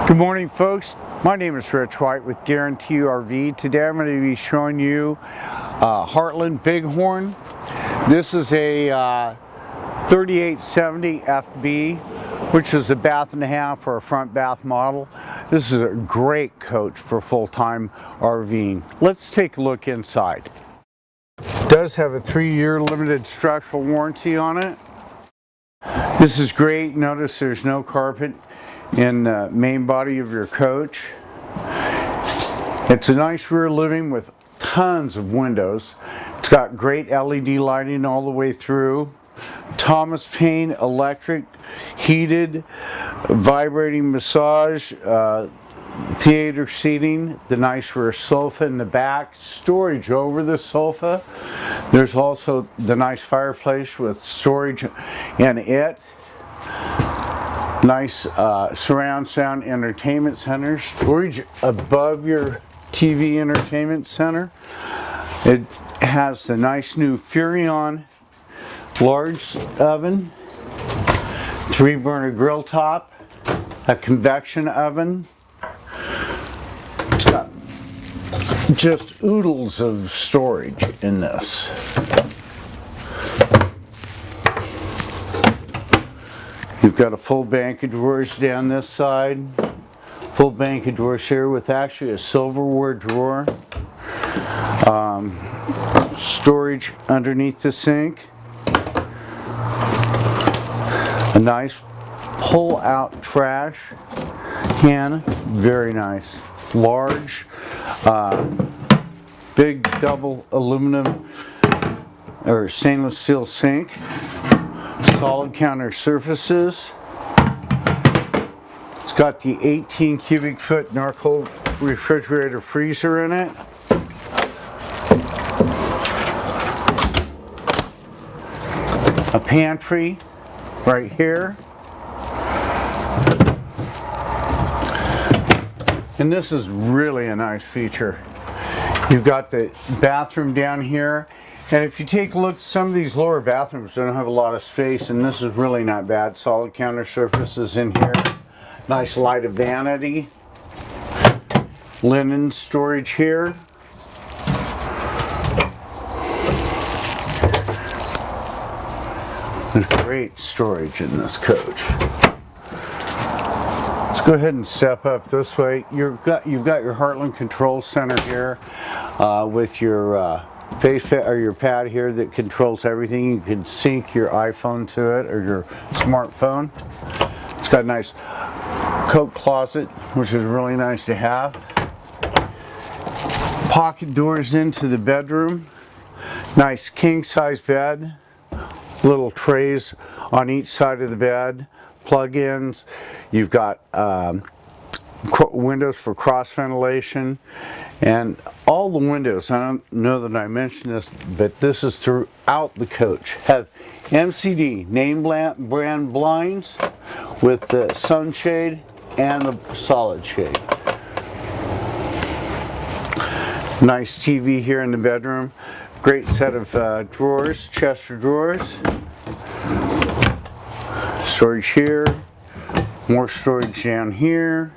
Good morning, folks. My name is Rich White with Guarantee RV. Today I'm going to be showing you Heartland Bighorn. This is a 3870 FB, which is a bath and a half or a front bath model. This is a great coach for full-time RVing. Let's take a look inside. It does have a 3-year limited structural warranty on it. This is great. Notice there's no carpet in the main body of your coach. It's a nice rear living with tons of windows. It's got great LED lighting all the way through. Thomas Payne electric, heated, vibrating massage, theater seating, the nice rear sofa in the back, storage over the sofa. There's also the nice fireplace with storage in it. Nice surround sound entertainment center, storage above your TV entertainment center. It has the nice new Furrion large oven, 3-burner grill top, a convection oven. It's got just oodles of storage in this. You've got a full bank of drawers down this side, full bank of drawers here with actually a silverware drawer, storage underneath the sink, a nice pull-out trash can, very nice, large, big double aluminum or stainless steel sink. Solid counter surfaces. It's got the 18 cubic foot Narco refrigerator freezer in it. A pantry right here. And this is really a nice feature. You've got the bathroom down here. And if you take a look, some of these lower bathrooms don't have a lot of space, and this is really not bad. Solid counter surfaces in here. Nice light of vanity. Linen storage here. There's great storage in this coach. Let's go ahead and step up this way. You've got your Heartland control center here with your your pad here that controls everything. You can sync your iPhone to it or your smartphone. It's got a nice coat closet, which is really nice to have. Pocket doors into the bedroom. Nice king size bed. Little trays on each side of the bed. Plug-ins. You've got windows for cross ventilation, and all the windows, I don't know that I mentioned this, but this is throughout the coach, have MCD name brand blinds with the sunshade and the solid shade. Nice TV here in the bedroom. Great set of drawers, chest of drawers. Storage here. More storage down here.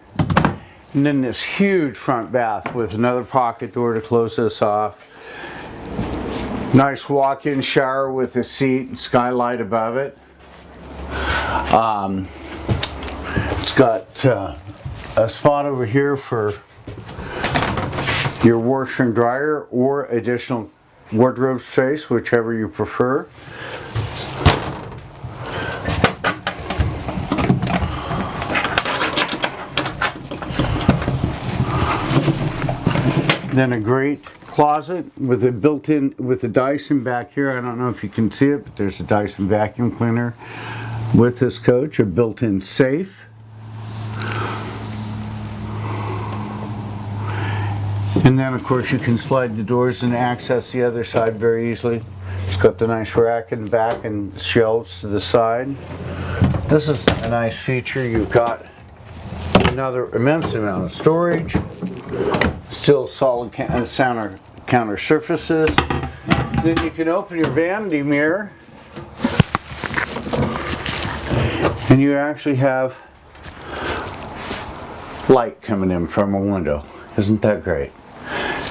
And then this huge front bath with another pocket door to close this off. Nice walk-in shower with a seat and skylight above it. It's got a spot over here for your washer and dryer or additional wardrobe space, whichever you prefer. Then a great closet with a built-in, with a Dyson back here. I don't know if you can see it, but there's a Dyson vacuum cleaner with this coach. A built-in safe. And then of course you can slide the doors and access the other side very easily. It's got the nice rack in the back and shelves to the side. This is a nice feature. You've got another immense amount of storage. Still solid counter surfaces. Then you can open your vanity mirror and you actually have light coming in from a window. Isn't that great?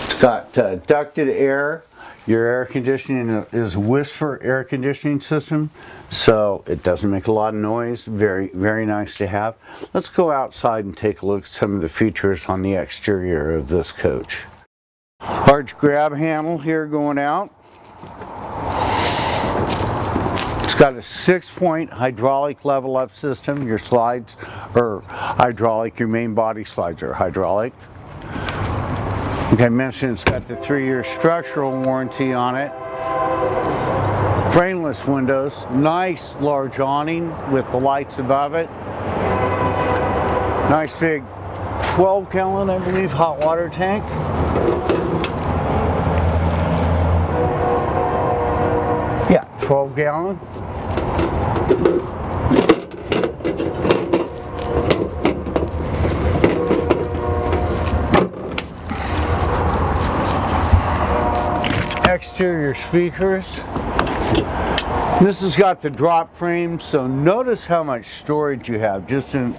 It's got ducted air. Your air conditioning is a Whisper air conditioning system, so it doesn't make a lot of noise. Very, very nice to have. Let's go outside and take a look at some of the features on the exterior of this coach. Large grab handle here going out. It's got a 6-point hydraulic level up system. Your slides are hydraulic, your main body slides are hydraulic. Like I mentioned, it's got the 3-year structural warranty on it. Frameless windows, nice large awning with the lights above it. Nice big 12-gallon, I believe, hot water tank. Yeah, 12-gallon. Exterior speakers. This has got the drop frame, so notice how much storage you have. Just a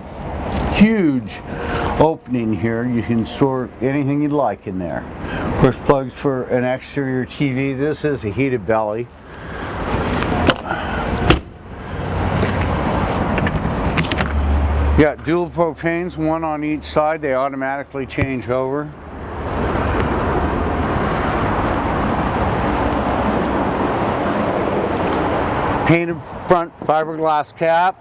huge opening here. You can store anything you'd like in there. Of course, plugs for an exterior TV. This is a heated belly. You got dual propanes, one on each side. They automatically change over. Painted front fiberglass cap.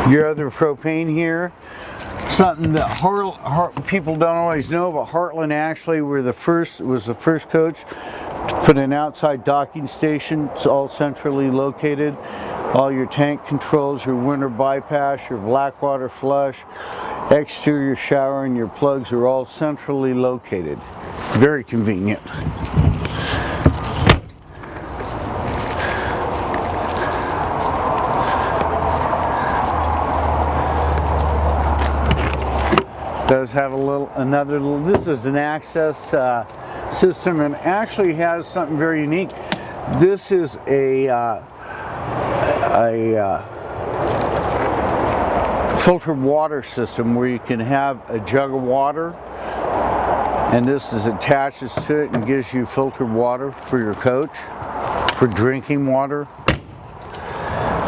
Your other propane here. Something that people don't always know, but Heartland actually was the first coach to put an outside docking station. It's all centrally located. All your tank controls, your winter bypass, your black water flush, exterior shower, and your plugs are all centrally located. Very convenient. Does have this is an access system, and actually has something very unique. This is a filtered water system where you can have a jug of water, and this attaches to it and gives you filtered water for your coach, for drinking water.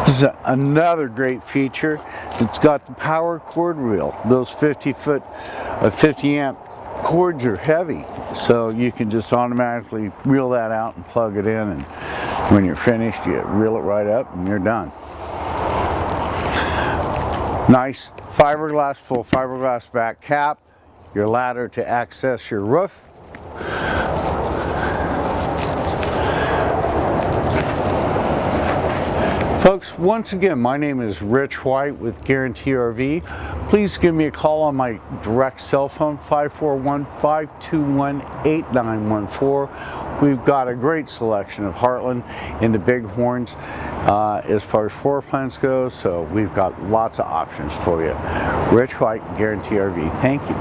This is another great feature. It's got the power cord reel. Those 50 amp cords are heavy, so you can just automatically reel that out and plug it in, and when you're finished, you reel it right up and you're done. Nice fiberglass, full fiberglass back cap. Your ladder to access your roof. Folks, once again, my name is Rich White with Guarantee RV. Please give me a call on my direct cell phone, 541-521-8914. We've got a great selection of Heartland and the Bighorns as far as floor plans go, so we've got lots of options for you. Rich White, Guarantee RV. Thank you.